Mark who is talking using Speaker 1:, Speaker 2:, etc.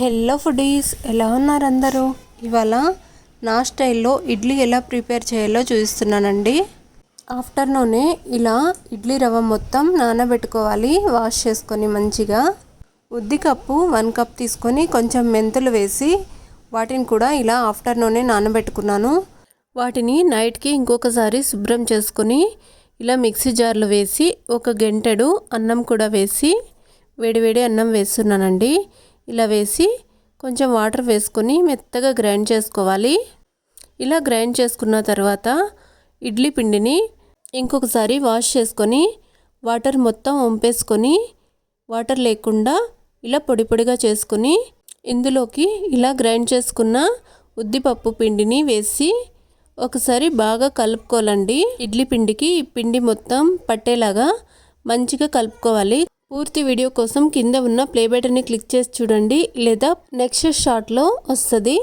Speaker 1: Hello foodies, ఎలా ఉన్నారు అందరూ? ఇవాళ నా స్టైల్లో ఇడ్లీ ఎలా ప్రిపేర్ చేయాలో చూపిస్తున్నానండి. ఆఫ్టర్నూనే ఇలా ఇడ్లీ రవ్వ మొత్తం నానబెట్టుకోవాలి. వాష్ చేసుకొని మంచిగా ఉద్ది కప్పు 1 కప్ తీసుకొని కొంచెం మెంతులు వేసి వాటిని కూడా ఇలా ఆఫ్టర్నూనే నానబెట్టుకున్నాను. వాటిని నైట్కి ఇంకొకసారి శుభ్రం చేసుకొని ఇలా మిక్సీ జార్లో వేసి ఒక గెంటెడు అన్నం కూడా వేసి వేడివేడి అన్నం వేస్తున్నానండి. ఇలా వేసి కొంచెం వాటర్ వేసుకొని మెత్తగా గ్రైండ్ చేసుకోవాలి. ఇలా గ్రైండ్ చేసుకున్న తర్వాత ఇడ్లీ పిండిని ఇంకొకసారి వాష్ చేసుకొని వాటర్ మొత్తం వంపేసుకొని వాటర్ లేకుండా ఇలా పొడి పొడిగా చేసుకొని ఇందులోకి ఇలా గ్రైండ్ చేసుకున్న ఉద్దిపప్పు పిండిని వేసి ఒకసారి బాగా కలుపుకోవాలండి. ఇడ్లీ పిండికి ఈ పిండి మొత్తం పట్టేలాగా మంచిగా కలుపుకోవాలి. పూర్తి వీడియో కోసం కింద ఉన్న ప్లే బటన్ని క్లిక్ చేసి చూడండి, లేదా నెక్స్ట్ షాట్లో వస్తుంది.